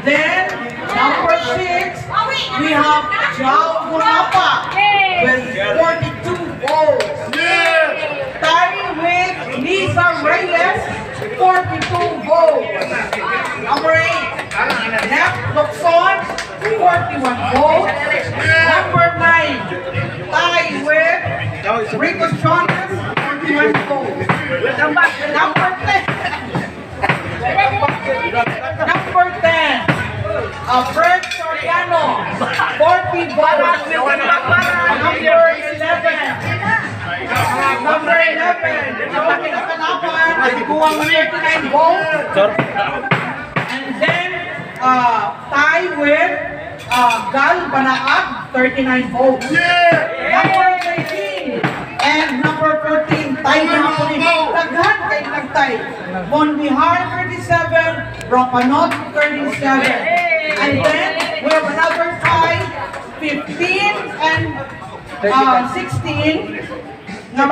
then, number 6, we have Jao Gunapa with 42 votes. Tied with Lisa Reyes, 42 votes. Number 8, Nep Locson, 41 votes. Number 9, tied with Rico Jonas, 41 votes. Number 10, Fred Soriano, 40 votes. Number 11, Joaquin Akanapan, 39 votes. And then, tie with Gal Banaag, 39 votes. Number 13 and number 14, tie na po ni Daghan kay nagtay. Bonbihar, 37, Ropanot, 37. And then, we have another tie, 15 and 16, na